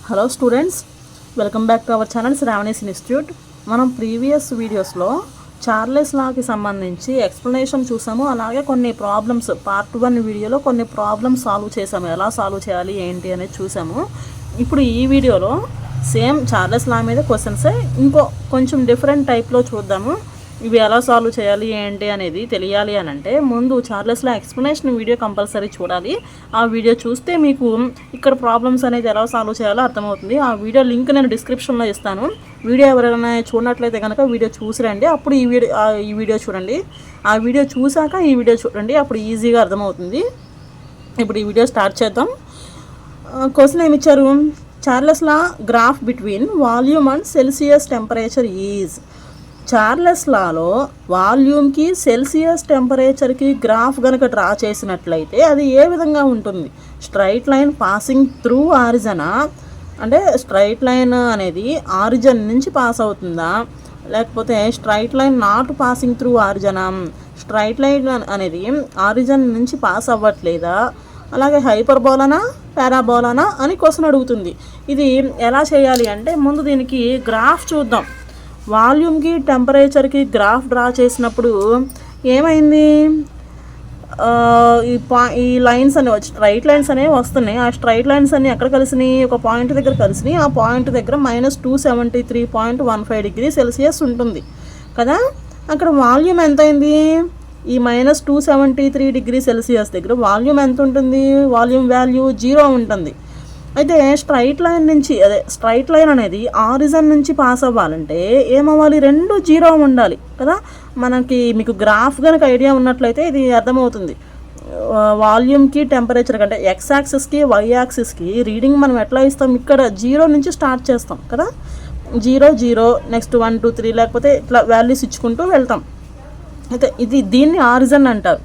Hello students, welcome back to our channel Sravani's institute. మనం previous వీడియోస్లో Charles లాకి సంబంధించి explanation చూసాము. అలాగే కొన్ని ప్రాబ్లమ్స్ పార్ట్ 1 వీడియోలో కొన్ని ప్రాబ్లమ్స్ సాల్వ్ చేసాము. ఎలా సాల్వ్ చేయాలి ఏంటి అనేది చూసాము. ఇప్పుడు ఈ వీడియోలో సేమ్ చార్లెస్ లా మీద క్వశ్చన్సే కొంచెం డిఫరెంట్ టైప్లో చూద్దాము. ఇవి ఎలా సాల్వ్ చేయాలి ఏంటి అనేది తెలియాలి అని అంటే ముందు చార్లెస్ లా ఎక్స్ప్లెనేషన్ వీడియో కంపల్సరీ చూడాలి. ఆ వీడియో చూస్తే మీకు ఇక్కడ ప్రాబ్లమ్స్ అనేది ఎలా సాల్వ్ చేయాలో అర్థమవుతుంది. ఆ వీడియో లింక్ నేను డిస్క్రిప్షన్లో ఇస్తాను. వీడియో ఎవరైనా చూడనట్లయితే కనుక వీడియో చూసిరండి, అప్పుడు ఈ వీడియో చూడండి. ఆ వీడియో చూసాక ఈ వీడియో చూడండి, అప్పుడు ఈజీగా అర్థమవుతుంది. ఇప్పుడు ఈ వీడియో స్టార్ట్ చేద్దాం. క్వశ్చన్ ఏమి ఇచ్చారు? Charles law graph between volume and Celsius temperature is. Charles లాలో వాల్యూమ్కి సెల్సియస్ టెంపరేచర్కి గ్రాఫ్ కనుక డ్రా చేసినట్లయితే అది ఏ విధంగా ఉంటుంది? స్ట్రైట్ లైన్ పాసింగ్ త్రూ ఆరిజనా, అంటే స్ట్రైట్ లైన్ అనేది ఆరిజన్ నుంచి పాస్ అవుతుందా, లేకపోతే straight line not passing through ఆరిజనా, స్ట్రైట్ లైన్ అనేది ఆరిజన్ నుంచి పాస్ అవ్వట్లేదా, అలాగే హైపర్బోలానా పారాబోలానా అని క్వశ్చన్ అడుగుతుంది. ఇది ఎలా చేయాలి అంటే ముందు దీనికి గ్రాఫ్ చూద్దాం. వాల్యూమ్కి టెంపరేచర్కి గ్రాఫ్ డ్రా చేసినప్పుడు ఏమైంది? ఈ లైన్స్ అనేవి స్ట్రైట్ లైన్స్ అనేవి వస్తున్నాయి. ఆ స్ట్రైట్ లైన్స్ అన్ని ఎక్కడ కలిసినాయి? ఒక పాయింట్ దగ్గర కలిసినాయి. ఆ పాయింట్ దగ్గర -273.15 డిగ్రీ సెల్సియస్ ఉంటుంది కదా. అక్కడ వాల్యూమ్ ఎంత అయింది? ఈ -273 డిగ్రీ సెల్సియస్ దగ్గర వాల్యూమ్ ఎంత ఉంటుంది? వాల్యూమ్ వాల్యూ 0 ఉంటుంది. అయితే స్ట్రైట్ లైన్ అనేది ఆరిజన్ నుంచి పాస్ అవ్వాలంటే ఏమవ్వాలి? 2 0 ఉండాలి కదా. మీకు గ్రాఫ్ కనుక ఐడియా ఉన్నట్లయితే ఇది అర్థమవుతుంది. వాల్యూమ్కి టెంపరేచర్ కంటే ఎక్స్ యాక్సిస్కి వై యాక్సిస్కి రీడింగ్ మనం ఎట్లా ఇస్తాం? ఇక్కడ 0 నుంచి స్టార్ట్ చేస్తాం కదా. 0 0 నెక్స్ట్ 1 2 3 లేకపోతే ఇట్లా వాల్యూస్ ఇచ్చుకుంటూ వెళ్తాం. అయితే దీన్ని ఆరిజన్ అంటారు.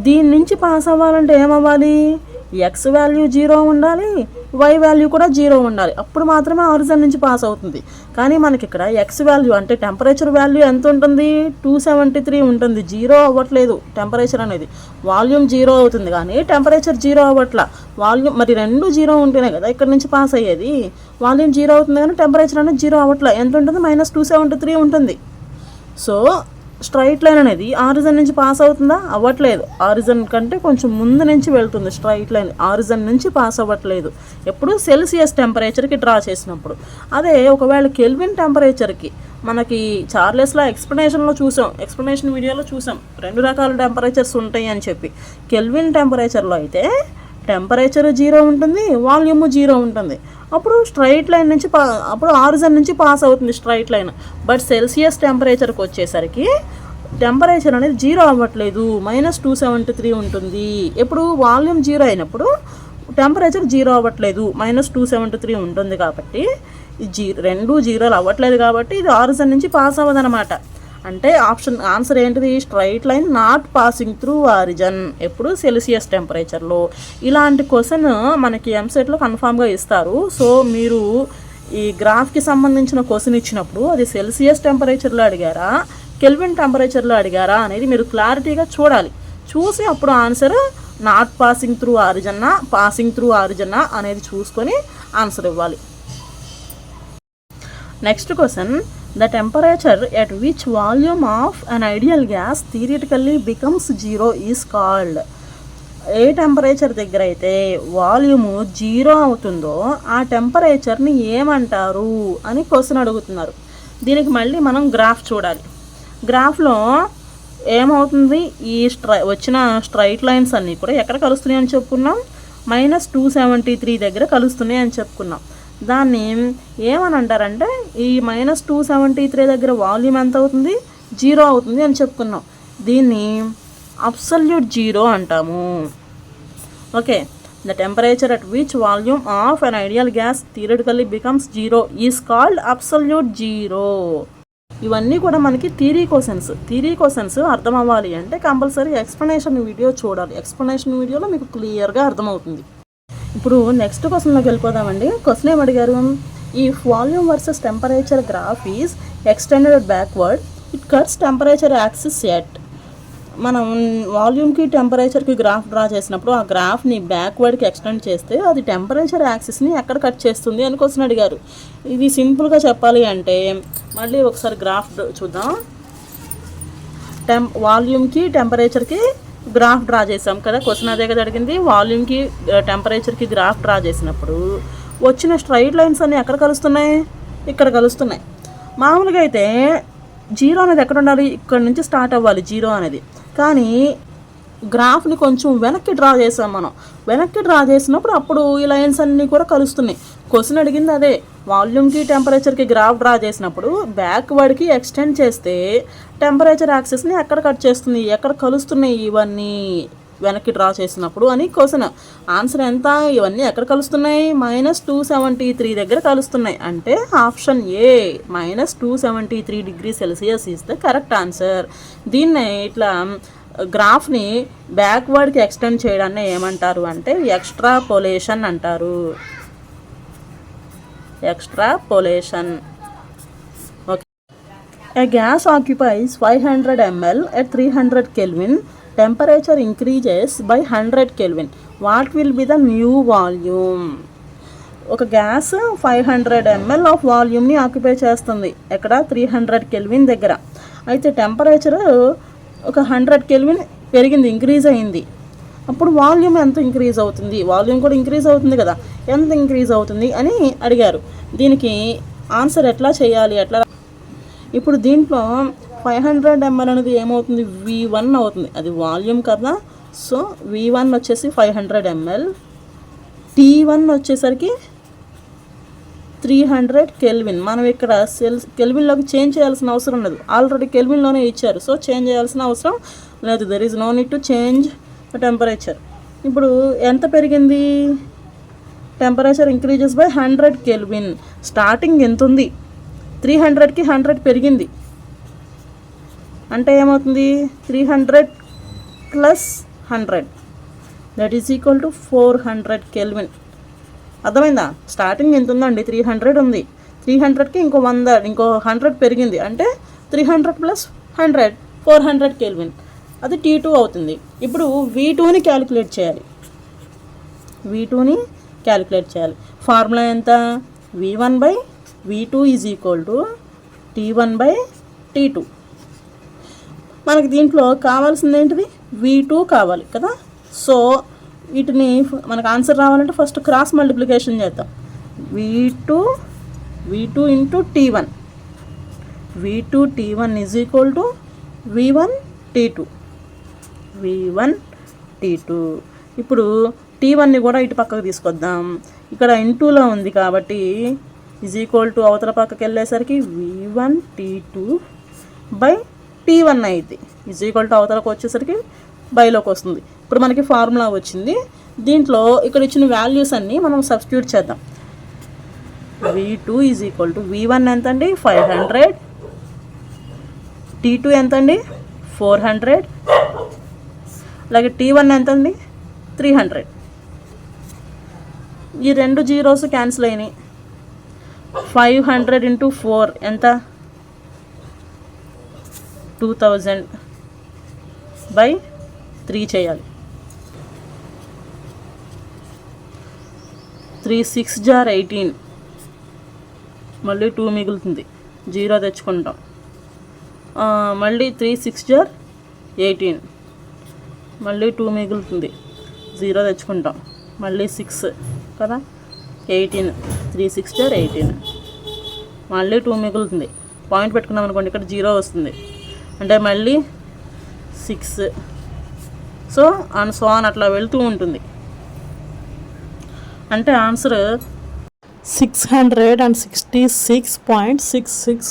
దీని నుంచి పాస్ అవ్వాలంటే ఏమవ్వాలి? ఎక్స్ వాల్యూ 0 ఉండాలి, వై వాల్యూ కూడా 0 ఉండాలి. అప్పుడు మాత్రమే ఆరిజన్ నుంచి పాస్ అవుతుంది. కానీ మనకి ఇక్కడ ఎక్స్ వాల్యూ అంటే టెంపరేచర్ వాల్యూ ఎంత ఉంటుంది? 273 ఉంటుంది. 0 అవ్వట్లేదు టెంపరేచర్ అనేది. వాల్యూమ్ 0 అవుతుంది కానీ టెంపరేచర్ 0 అవ్వట్లా. వాల్యూమ్ మరి 2 0 ఉంటేనే కదా ఇక్కడ నుంచి పాస్ అయ్యేది. వాల్యూమ్ 0 అవుతుంది కానీ టెంపరేచర్ అనేది 0 అవ్వట్లా. ఎంత ఉంటుంది? -273 ఉంటుంది. సో స్ట్రైట్ లైన్ అనేది ఆరిజన్ నుంచి పాస్ అవుతుందా? అవ్వట్లేదు. ఆరిజన్ కంటే కొంచెం ముందు నుంచి వెళ్తుంది స్ట్రైట్ లైన్. ఆరిజన్ నుంచి పాస్ అవ్వట్లేదు. ఎప్పుడు? సెల్సియస్ టెంపరేచర్కి డ్రా చేసినప్పుడు. అదే ఒకవేళ కెల్విన్ టెంపరేచర్కి మనకి చార్లెస్ లా ఎక్స్ప్లెనేషన్ వీడియోలో చూసాం 2 రకాల టెంపరేచర్స్ ఉంటాయి అని చెప్పి. కెల్విన్ టెంపరేచర్లో అయితే టెంపరేచర్ 0 ఉంటుంది, వాల్యూమ్ 0 ఉంటుంది. అప్పుడు స్ట్రైట్ లైన్ నుంచి అప్పుడు ఆరిజన్ నుంచి పాస్ అవుతుంది స్ట్రైట్ లైన్. బట్ సెల్సియస్ టెంపరేచర్కి వచ్చేసరికి టెంపరేచర్ అనేది 0 అవ్వట్లేదు, -273 ఉంటుంది. ఎప్పుడు? వాల్యూమ్ 0 అయినప్పుడు టెంపరేచర్ 0 అవ్వట్లేదు, -273 ఉంటుంది. కాబట్టి 2 0 అవ్వట్లేదు కాబట్టి ఇది ఆరిజన్ నుంచి పాస్ అవ్వదన్నమాట. అంటే ఆన్సర్ ఏంటిది? Straight line not passing through origin. ఎప్పుడు? సెల్సియస్ టెంపరేచర్లో. ఇలాంటి క్వశ్చన్ మనకి ఎంసెట్లో కన్ఫామ్గా ఇస్తారు. సో మీరు ఈ గ్రాఫ్కి సంబంధించిన క్వశ్చన్ ఇచ్చినప్పుడు అది సెల్సియస్ టెంపరేచర్లో అడిగారా, కెల్విన్ టెంపరేచర్లో అడిగారా అనేది మీరు క్లారిటీగా చూడాలి. చూసి అప్పుడు ఆన్సర్ నాట్ పాసింగ్ త్రూ ఆరిజన్నా పాసింగ్ త్రూ ఆరిజన్నా అనేది చూసుకొని ఆన్సర్ ఇవ్వాలి. Next question, the temperature at which volume of an ideal gas theoretically becomes 0 is called. A temperature దగ్గర అయితే వాల్యూము 0 అవుతుందో ఆ టెంపరేచర్ని ఏమంటారు అని క్వశ్చన్ అడుగుతున్నారు. దీనికి మళ్ళీ మనం గ్రాఫ్ చూడాలి. గ్రాఫ్లో ఏమవుతుంది? ఈ వచ్చిన స్ట్రైట్ లైన్స్ అన్నీ కూడా ఎక్కడ కలుస్తున్నాయి అని చెప్పుకున్నాం? -273 దగ్గర కలుస్తున్నాయి అని చెప్పుకున్నాం. దాన్ని ఏమని అంటారంటే ఈ -273 దగ్గర వాల్యూమ్ ఎంత అవుతుంది? 0 అవుతుంది అని చెప్పుకున్నాం. దీన్ని అబ్సల్యూట్ 0 అంటాము. Okay, the temperature at which volume of an ideal gas theoretically becomes 0 is called absolute 0. ఇవన్నీ కూడా మనకి థియరీ క్వశ్చన్స్ అర్థం అవ్వాలి అంటే కంపల్సరీ ఎక్స్ప్లెనేషన్ వీడియో చూడాలి. ఎక్స్ప్లెనేషన్ వీడియోలో మీకు క్లియర్గా అర్థమవుతుంది. ఇప్పుడు నెక్స్ట్ క్వశ్చన్లోకి వెళ్ళిపోదామండి. క్వశ్చన్ ఏం అడిగారు? If volume versus temperature graph is extended backward, it cuts temperature axis at. మనం వాల్యూమ్కి టెంపరేచర్కి గ్రాఫ్ డ్రా చేసినప్పుడు ఆ గ్రాఫ్ని బ్యాక్వర్డ్కి ఎక్స్టెండ్ చేస్తే అది టెంపరేచర్ యాక్సిస్ని ఎక్కడ కట్ చేస్తుంది అని క్వశ్చన్ అడిగారు. ఇది సింపుల్గా చెప్పాలి అంటే మళ్ళీ ఒకసారి గ్రాఫ్ చూద్దాం. వాల్యూమ్కి టెంపరేచర్కి గ్రాఫ్ డ్రా చేసాం కదా, క్వశ్చన్ అదే కదా అడిగింది. వాల్యూమ్కి టెంపరేచర్కి గ్రాఫ్ డ్రా చేసినప్పుడు వచ్చిన స్ట్రైట్ లైన్స్ అన్నీ ఎక్కడ కలుస్తున్నాయి? ఇక్కడ కలుస్తున్నాయి. మామూలుగా అయితే జీరో అనేది ఎక్కడ ఉండాలి? ఇక్కడ నుంచి స్టార్ట్ అవ్వాలి జీరో అనేది. కానీ గ్రాఫ్ని కొంచెం వెనక్కి డ్రా చేసాం మనం. వెనక్కి డ్రా చేసినప్పుడు అప్పుడు ఈ లైన్స్ అన్నీ కూడా కలుస్తున్నాయి. క్వశ్చన్ అడిగింది అదే. వాల్యూమ్కి టెంపరేచర్కి గ్రాఫ్ డ్రా చేసినప్పుడు బ్యాక్వర్డ్కి ఎక్స్టెండ్ చేస్తే టెంపరేచర్ యాక్సెస్ని ఎక్కడ కట్ చేస్తుంది, ఎక్కడ కలుస్తున్నాయి ఇవన్నీ వెనక్కి డ్రా చేసినప్పుడు అని క్వశ్చన్. ఆన్సర్ ఎంత? ఇవన్నీ ఎక్కడ కలుస్తున్నాయి? -273 దగ్గర కలుస్తున్నాయి. అంటే option A -273 degree Celsius is the correct answer. దీన్నే ఇట్లా గ్రాఫ్ని బ్యాక్వర్డ్కి ఎక్స్టెండ్ చేయడాన్ని ఏమంటారు అంటే ఎక్స్ట్రాపోలేషన్ అంటారు. Extrapolation. Okay. A gas occupies 500 ml at 300 Kelvin. Temperature increases by 100 Kelvin. What will be the new volume? ఒక గ్యాస్ 500 ml ఆఫ్ వాల్యూమ్ని ఆక్యుపై చేస్తుంది. ఎక్కడ? 300 kelvin దగ్గర. అయితే టెంపరేచర్ ఒక 100 కెల్విన్ పెరిగింది, ఇంక్రీజ్ అయింది. అప్పుడు వాల్యూమ్ ఎంత ఇంక్రీజ్ అవుతుంది? వాల్యూమ్ కూడా ఇంక్రీజ్ అవుతుంది కదా, ఎంత ఇంక్రీజ్ అవుతుంది అని అడిగారు. దీనికి ఆన్సర్ ఎట్లా చేయాలి? ఎట్లా? ఇప్పుడు దీంట్లో 500 ml అనేది ఏమవుతుంది? V1 అవుతుంది. అది వాల్యూమ్ కదా. సో V1 వచ్చేసి 500 ml. T1 వచ్చేసరికి 300 కెల్విన్. మనం ఇక్కడ కెల్విన్లోకి చేంజ్ చేయాల్సిన అవసరం లేదు, ఆల్రెడీ కెల్విన్లోనే ఇచ్చారు. సో చేంజ్ చేయాల్సిన అవసరం లేదు. There is no need to change the temperature. ఇప్పుడు ఎంత పెరిగింది? Temperature increases by 100 kelvin. Starting ఎంత ఉంది? 300కి 100 పెరిగింది. అంటే ఏమవుతుంది? 300 + 100 that is equal to 400 kelvin. అర్థమైందా? స్టార్టింగ్ ఎంత ఉందండి? 300 ఉంది. 300కి ఇంకో 100 పెరిగింది. అంటే 300 + 100 400 కెల్విన్. అది T2 అవుతుంది. ఇప్పుడు V2ని క్యాలిక్యులేట్ చేయాలి. V2ని క్యాలిక్యులేట్ చేయాలి. ఫార్ములా ఎంత? V1/V2 is equal to T1/T2. మనకి దీంట్లో కావాల్సింది ఏంటిది? V2 కావాలి కదా. సో వీటిని మనకు ఆన్సర్ రావాలంటే ఫస్ట్ క్రాస్ మల్టిప్లికేషన్ చేద్దాం. V2 into T1. V2 T1 is equal to V1 T2. V1 T2. ఇప్పుడు T1ని కూడా ఇటు పక్కకు తీసుకొద్దాం. ఇక్కడ ఇంటూలో ఉంది కాబట్టి ఈజ్ ఈక్వల్ టు అవతల పక్కకి వెళ్ళేసరికి V1 T2/T1 అయింది. ఈజ్ ఈక్వల్ టు అవతలకు వచ్చేసరికి బైలోకి వస్తుంది. ఇప్పుడు మనకి ఫార్ములా వచ్చింది. దీంట్లో ఇక్కడ ఇచ్చిన వాల్యూస్ అన్నీ మనం సబ్స్టిట్యూట్ చేద్దాం. V2 is equal to V1 ఎంతండి? 500. T2 ఎంతండి? 400. అలాగే T1 ఎంతండి? 300. ఈ రెండు జీరోస్ క్యాన్సిల్ అయినాయి. 500 × 4 ఎంత? 2000/3 చేయాలి. 3 6 * 18. మళ్ళీ 2 మిగులుతుంది, 0 తెచ్చుకుంటాం. మళ్ళీ 3 6 * 18. మళ్ళీ 2 మిగులుతుంది, 0 తెచ్చుకుంటాం. మళ్ళీ 6 కదా, 18. 3 6 * 18. మళ్ళీ 2 మిగులుతుంది. పాయింట్ పెట్టుకున్నాం అనుకోండి, ఇక్కడ 0 వస్తుంది. అంటే మళ్ళీ 6. సో అట్లా వెళ్తూ ఉంటుంది. అంటే ఆన్సర్ 666.66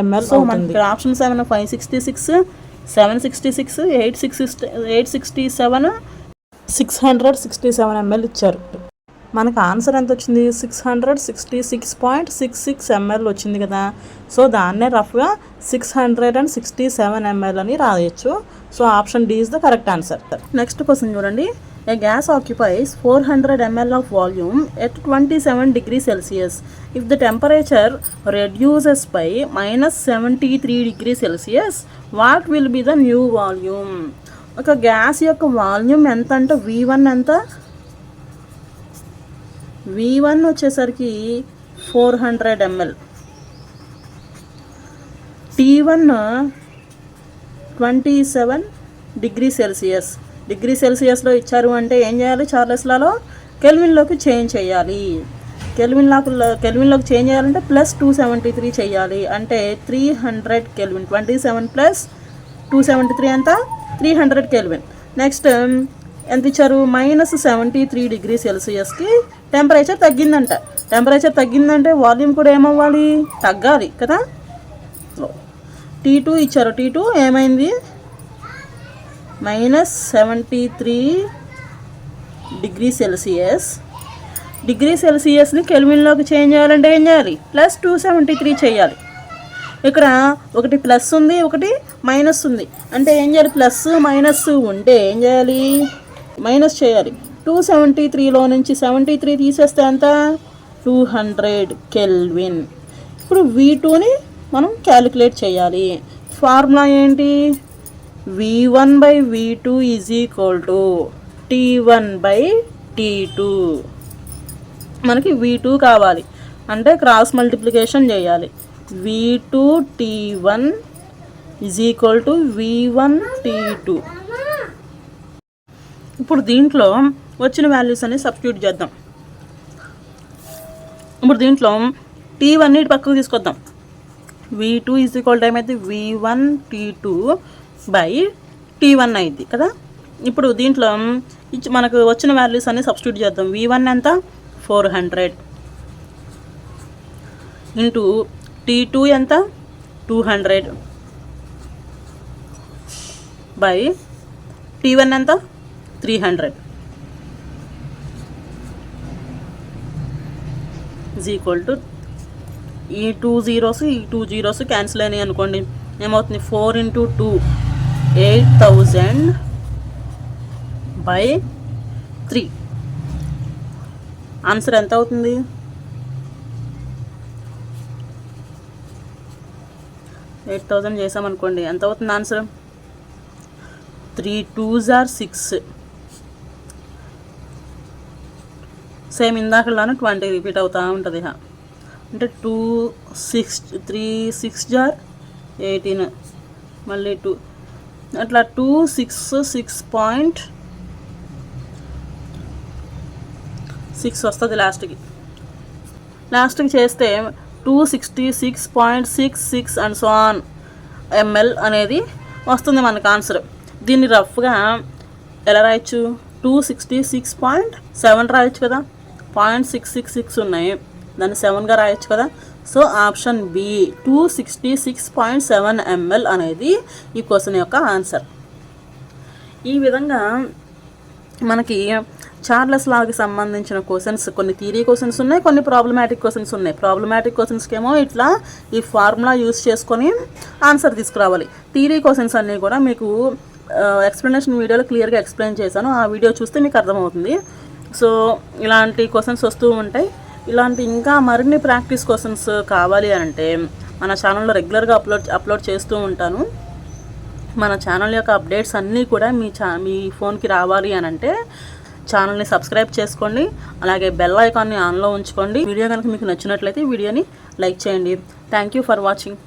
ml. సో మనకి ఆప్షన్స్ ఏమైనా 566, 766, 867, 667 ml ఇచ్చారు. మనకు ఆన్సర్ ఎంత వచ్చింది? 666.66 ml వచ్చింది కదా. సో దాన్నే రఫ్గా 667 ml అని రాయొచ్చు. So option D is the correct answer. Next question చూడండి. A gas occupies 400 ml of volume at 27 degrees Celsius. If the temperature reduces by -73 degrees Celsius, what will be the new volume? ఒక gas యొక్క volume ఎంత అంటే V1 ఎంత? V1 వచ్చేసరికి 400 ml. T1 27 degree Celsius. Degree సెల్సియస్లో ఇచ్చారు అంటే ఏం చేయాలి? చార్లెస్లలో కెల్విన్లోకి చేంజ్ చేయాలి. కెల్విన్లోకి చేంజ్ చేయాలంటే +273 చేయాలి. అంటే 300 కెల్విన్. 27 + 273 ఎంత? 300 కెల్విన్. నెక్స్ట్ ఎంత ఇచ్చారు? -73 డిగ్రీ సెల్సియస్కి టెంపరేచర్ తగ్గిందంట. టెంపరేచర్ తగ్గిందంటే వాల్యూమ్ కూడా ఏమవ్వాలి? తగ్గాలి కదా. T2 ఇచ్చారు. T2 ఏమైంది? -73 డిగ్రీ సెల్సియస్. డిగ్రీ సెల్సియస్ని కెల్విన్లోకి చేంజ్ చేయాలంటే ఏం చేయాలి? +273 చేయాలి. ఇక్కడ ఒకటి ప్లస్ ఉంది, ఒకటి మైనస్ ఉంది. అంటే ఏం చేయాలి? ప్లస్ మైనస్ ఉంటే ఏం చేయాలి? మైనస్ చేయాలి. 273లో నుంచి 73 తీసేస్తే ఎంత? 200 కెల్విన్. ఇప్పుడు V2ని మనం క్యాలిక్యులేట్ చేయాలి. ఫార్ములా ఏంటి? V1/V2 = T1/T2. మనకి V2 కావాలి అంటే క్రాస్ మల్టిప్లికేషన్ చేయాలి. V2 T1 = V1 T2. ఇప్పుడు దీంట్లో వచ్చిన వాల్యూస్ అన్ని సబ్స్టిట్యూట్ చేద్దాం. ఇప్పుడు దీంట్లో T1 పక్కకు తీసుకొద్దాం. V2 = ఏమైతే V1 T2/T1 అయింది కదా. ఇప్పుడు దీంట్లో మనకు వచ్చిన వాల్యూస్ అన్ని సబ్స్టిట్యూట్ చేద్దాం. V1 ఎంత? 400 ఇంటూ T2 ఎంత? 200 బై T1 ఎంత? 300 = ఈ 2 zeros ఈ 2 zeros క్యాన్సిల్ అయినాయి అనుకోండి. ఏమవుతుంది? 4 × 2 8000/3. ఆన్సర్ ఎంత అవుతుంది? 8000 చేసామనుకోండి. ఎంత అవుతుంది ఆన్సర్? 3 2s are 6. సేమ్ ఇందాకలానే 20 రిపీట్ అవుతూ ఉంటుంది. అంటే 2 6 3 6 jar 18 మళ్ళీ 2 అట్లా 2 6 6.6 వస్తుంది లాస్ట్కి చేస్తే 266.66 అండ్ సో ఆన్ ml అనేది వస్తుంది మనకు ఆన్సర్. దీన్ని రఫ్గా ఎలా రాయొచ్చు? 266.7 రాయొచ్చు కదా. 0.666 ఉన్నాయి, దాన్ని 7గా రాయొచ్చు కదా. సో ఆప్షన్ బి 266.7 ml అనేది ఈ క్వశ్చన్ యొక్క ఆన్సర్. ఈ విధంగా మనకి చార్లెస్ లాకి సంబంధించిన క్వశ్చన్స్ కొన్ని థియరీ క్వశ్చన్స్ ఉన్నాయి, కొన్ని ప్రాబ్లమాటిక్ క్వశ్చన్స్ ఉన్నాయి. ప్రాబ్లమాటిక్ క్వశ్చన్స్కి ఏమో ఇట్లా ఈ ఫార్ములా యూస్ చేసుకొని ఆన్సర్ తీసుకురావాలి. థియరీ క్వశ్చన్స్ అన్నీ కూడా మీకు ఎక్స్ప్లెనేషన్ వీడియోలో క్లియర్గా ఎక్స్ప్లెయిన్ చేశాను. ఆ వీడియో చూస్తే మీకు అర్థమవుతుంది. సో ఇలాంటి క్వశ్చన్స్ వస్తూ ఉంటాయి. ఇలాంటి ఇంకా మరిన్ని ప్రాక్టీస్ క్వశ్చన్స్ కావాలి అంటే మన ఛానల్లో రెగ్యులర్గా అప్లోడ్ చేస్తూ ఉంటాను. మన ఛానల్ యొక్క అప్డేట్స్ అన్నీ కూడా మీ ఫోన్కి రావాలి అని అంటే ఛానల్ని సబ్స్క్రైబ్ చేసుకోండి. అలాగే బెల్ ఐకాన్ని ఆన్లో ఉంచుకోండి. వీడియో కనుక మీకు నచ్చినట్లయితే వీడియోని లైక్ చేయండి. Thank you for watching.